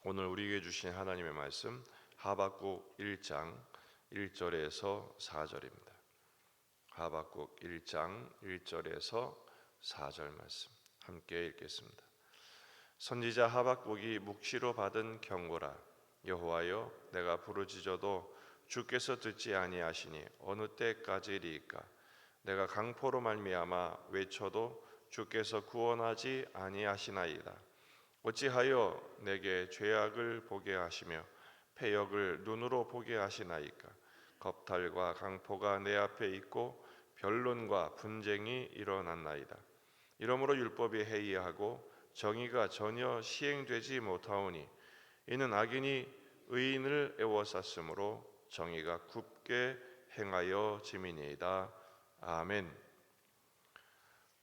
오늘 우리에게 주신 하나님의 말씀 하박국 1장 1절에서 4절입니다. 하박국 1장 1절에서 4절 말씀 함께 읽겠습니다. 선지자 하박국이 묵시로 받은 경고라. 여호와여, 내가 부르짖어도 주께서 듣지 아니하시니 어느 때까지리이까? 내가 강포로 말미암아 외쳐도 주께서 구원하지 아니하시나이다. 어찌하여 내게 죄악을 보게 하시며 패역을 눈으로 보게 하시나이까? 겁탈과 강포가 내 앞에 있고 변론과 분쟁이 일어났나이다. 이러므로 율법이 해이하고 정의가 전혀 시행되지 못하오니 이는 악인이 의인을 애워쌌으므로 정의가 굽게 행하여 짐이니이다. 아멘.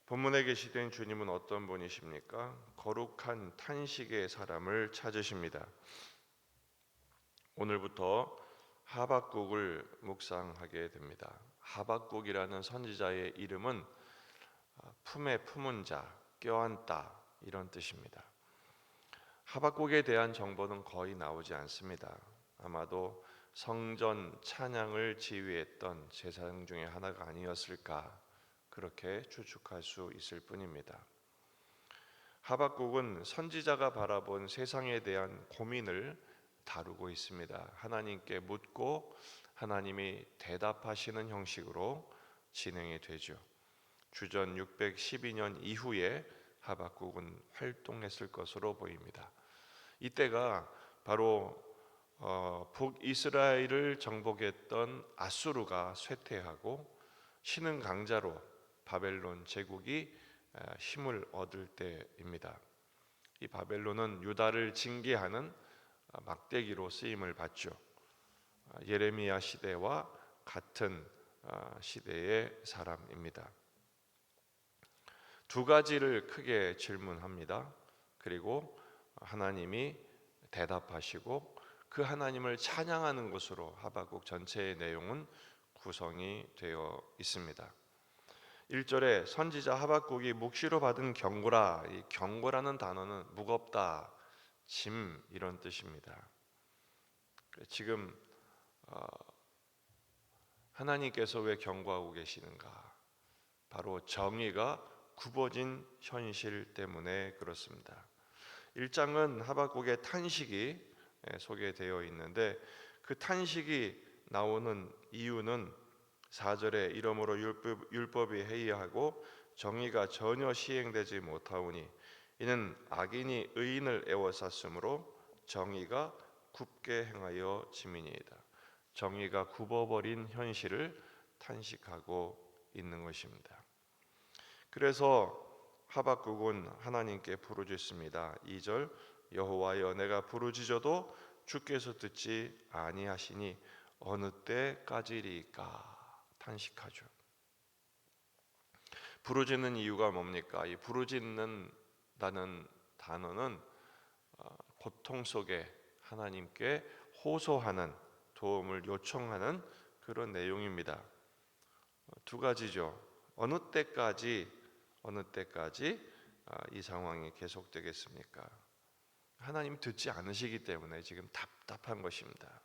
본문에 계시된 주님은 어떤 분이십니까? 거룩한 탄식의 사람을 찾으십니다. 오늘부터 하박국을 묵상하게 됩니다. 하박국이라는 선지자의 이름은 품에 품은 자, 껴안다 이런 뜻입니다. 하박국에 대한 정보는 거의 나오지 않습니다. 아마도 성전 찬양을 지휘했던 제사장 중에 하나가 아니었을까 그렇게 추측할 수 있을 뿐입니다. 하박국은 선지자가 바라본 세상에 대한 고민을 다루고 있습니다. 하나님께 묻고 하나님이 대답하시는 형식으로 진행이 되죠. 주전 612년 이후에 하박국은 활동했을 것으로 보입니다. 이때가 바로 북이스라엘을 정복했던 아수르가 쇠퇴하고 신흥 강자로 바벨론 제국이 힘을 얻을 때입니다. 이 바벨론은 유다를 징계하는 막대기로 쓰임을 받죠. 예레미야 시대와 같은 시대의 사람입니다. 두 가지를 크게 질문합니다. 그리고 하나님이 대답하시고 그 하나님을 찬양하는 것으로 하박국 전체의 내용은 구성이 되어 있습니다. 1절에 선지자 하박국이 묵시로 받은 경고라. 이 경고라는 단어는 무겁다, 짐 이런 뜻입니다. 지금 하나님께서 왜 경고하고 계시는가? 바로 정의가 굽어진 현실 때문에 그렇습니다. 1장은 하박국의 탄식이 소개되어 있는데 그 탄식이 나오는 이유는 4절에 이러므로 율법이 해이하고 정의가 전혀 시행되지 못하오니 이는 악인이 의인을 애워쌌으므로 정의가 굽게 행하여 짐이니이다. 정의가 굽어버린 현실을 탄식하고 있는 것입니다. 그래서 하박국은 하나님께 부르짖습니다. 2절 여호와여, 내가 부르짖어도 주께서 듣지 아니하시니 어느 때까지리까? 탄식하죠. 부르짖는 이유가 뭡니까? 이 부르짖는다는 단어는 고통 속에 하나님께 호소하는, 도움을 요청하는 그런 내용입니다. 두 가지죠. 어느 때까지 이 상황이 계속되겠습니까? 하나님 듣지 않으시기 때문에 지금 답답한 것입니다.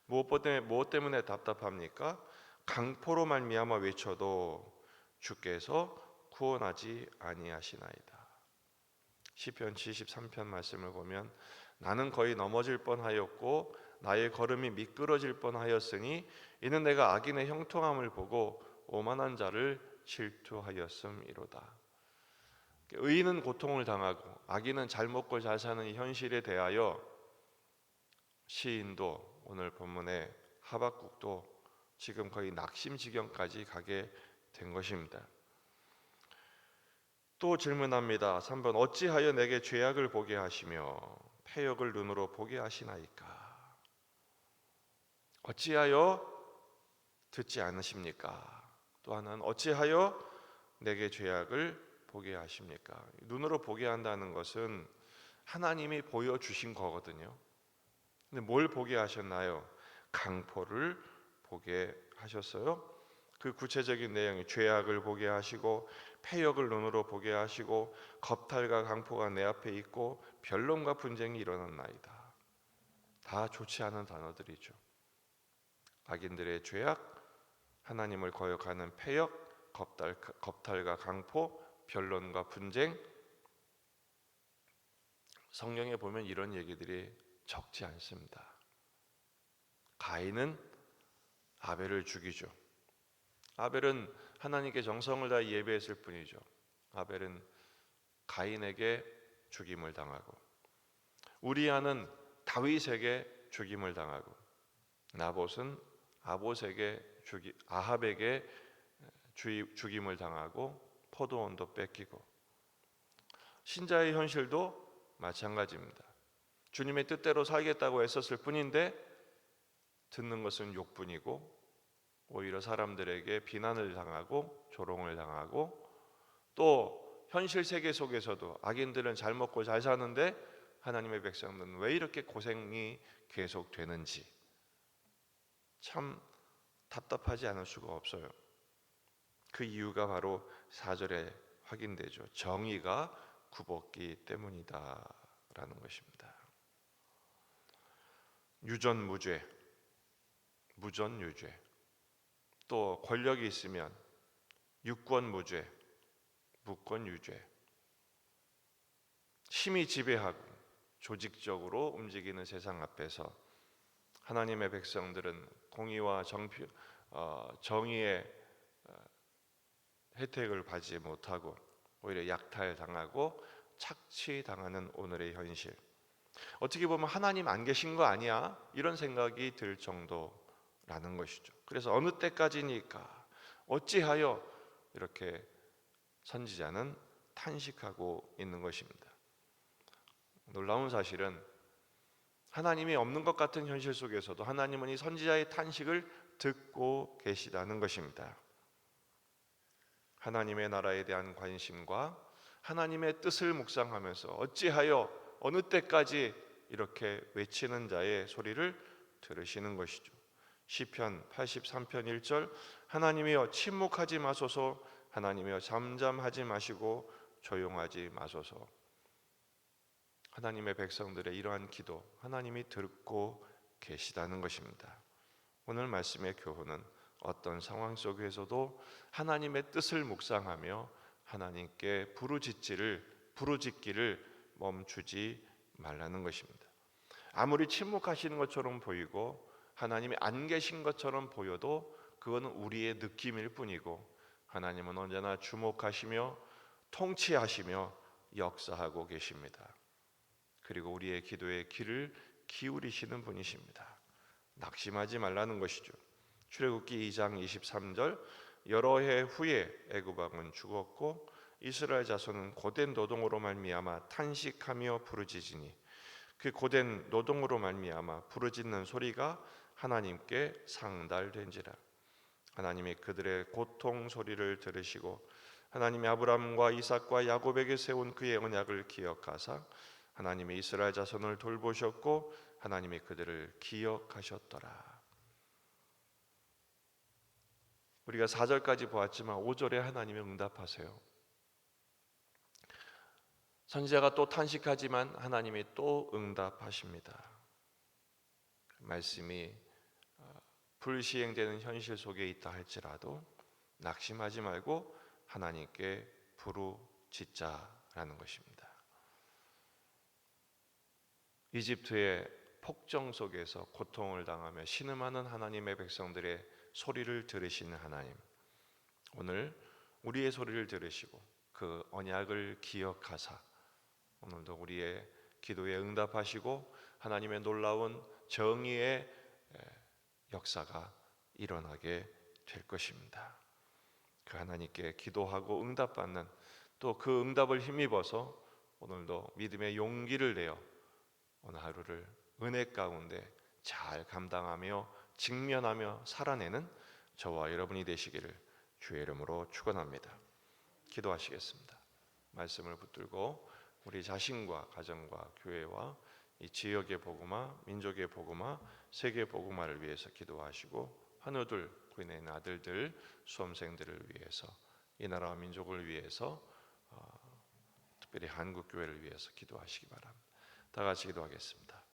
무엇 때문에 답답합니까? 강포로 말미암아 외쳐도 주께서 구원하지 아니하시나이다. 시편 73편 말씀을 보면 나는 거의 넘어질 뻔하였고 나의 걸음이 미끄러질 뻔하였으니 이는 내가 악인의 형통함을 보고 오만한 자를 질투하였음이로다. 의인은 고통을 당하고 악인은 잘 먹고 잘 사는 이 현실에 대하여 시인도 오늘 본문의 하박국도 지금 거의 낙심 지경까지 가게 된 것입니다. 또 질문합니다. 3번 어찌하여 내게 죄악을 보게 하시며 패역을 눈으로 보게 하시나이까? 어찌하여 듣지 않으십니까? 또 하나는 어찌하여 내게 죄악을 보게 하십니까? 눈으로 보게 한다는 것은 하나님이 보여주신 거거든요. 근데 뭘 보게 하셨나요? 강포를 보게 하셨어요. 그 구체적인 내용이 죄악을 보게 하시고 패역을 눈으로 보게 하시고 겁탈과 강포가 내 앞에 있고 변론과 분쟁이 일어났나이다. 다 좋지 않은 단어들이죠. 악인들의 죄악, 하나님을 거역하는 패역, 겁탈과 강포, 변론과 분쟁. 성경에 보면 이런 얘기들이 적지 않습니다. 가인은 아벨을 죽이죠. 아벨은 하나님께 정성을 다해 예배했을 뿐이죠. 아벨은 가인에게 죽임을 당하고, 우리아는 다윗에게 죽임을 당하고, 나봇은 아합에게 죽임을 당하고 포도원도 뺏기고, 신자의 현실도 마찬가지입니다. 주님의 뜻대로 살겠다고 애썼을 뿐인데 듣는 것은 욕뿐이고, 오히려 사람들에게 비난을 당하고 조롱을 당하고, 또 현실 세계 속에서도 악인들은 잘 먹고 잘 사는데 하나님의 백성들은 왜 이렇게 고생이 계속되는지 참 답답하지 않을 수가 없어요. 그 이유가 바로 4절에 확인되죠. 정의가 굽었기 때문이다 라는 것입니다. 유전무죄, 무전유죄, 또 권력이 있으면 유권무죄, 무권유죄, 힘이 지배하고 조직적으로 움직이는 세상 앞에서 하나님의 백성들은 공의와 정의의 혜택을 받지 못하고 오히려 약탈당하고 착취당하는 오늘의 현실. 어떻게 보면 하나님 안 계신 거 아니야? 이런 생각이 들 정도라는 것이죠. 그래서 어느 때까지니까 어찌하여 이렇게 선지자는 탄식하고 있는 것입니다. 놀라운 사실은 하나님이 없는 것 같은 현실 속에서도 하나님은 이 선지자의 탄식을 듣고 계시다는 것입니다. 하나님의 나라에 대한 관심과 하나님의 뜻을 묵상하면서 어찌하여 어느 때까지 이렇게 외치는 자의 소리를 들으시는 것이죠. 시편 83편 1절, 하나님이여 침묵하지 마소서, 하나님이여 잠잠하지 마시고 조용하지 마소서. 하나님의 백성들의 이러한 기도 하나님이 듣고 계시다는 것입니다. 오늘 말씀의 교훈은 어떤 상황 속에서도 하나님의 뜻을 묵상하며 하나님께 부르짖기를 멈추지 말라는 것입니다. 아무리 침묵하시는 것처럼 보이고 하나님이 안 계신 것처럼 보여도 그건 우리의 느낌일 뿐이고, 하나님은 언제나 주목하시며 통치하시며 역사하고 계십니다. 그리고 우리의 기도에 귀를 기울이시는 분이십니다. 낙심하지 말라는 것이죠. 출애굽기 2장 23절, 여러 해 후에 애굽 왕은 죽었고 이스라엘 자손은 고된 노동으로 말미암아 탄식하며 부르짖으니 그 고된 노동으로 말미암아 부르짖는 소리가 하나님께 상달된지라. 하나님이 그들의 고통 소리를 들으시고 하나님이 아브라함과 이삭과 야곱에게 세운 그의 언약을 기억하사 하나님이 이스라엘 자손을 돌보셨고 하나님이 그들을 기억하셨더라. 우리가 4절까지 보았지만 5절에 하나님이 응답하세요. 선지자가 또 탄식하지만 하나님이 또 응답하십니다. 말씀이 불시행되는 현실 속에 있다 할지라도 낙심하지 말고 하나님께 부르짖자라는 것입니다. 이집트의 폭정 속에서 고통을 당하며 신음하는 하나님의 백성들의 소리를 들으시는 하나님, 오늘 우리의 소리를 들으시고 그 언약을 기억하사 오늘도 우리의 기도에 응답하시고 하나님의 놀라운 정의의 역사가 일어나게 될 것입니다. 그 하나님께 기도하고 응답받는, 또 그 응답을 힘입어서 오늘도 믿음의 용기를 내어 오늘 하루를 은혜 가운데 잘 감당하며 직면하며 살아내는 저와 여러분이 되시기를 주의 이름으로 축원합니다. 기도하시겠습니다. 말씀을 붙들고 우리 자신과 가정과 교회와 이 지역의 복음화, 민족의 복음화, 세계 복음화를 위해서 기도하시고 한우들, 구인의 아들들, 수험생들을 위해서, 이 나라와 민족을 위해서, 특별히 한국 교회를 위해서 기도하시기 바랍니다. 다 같이 기도하겠습니다.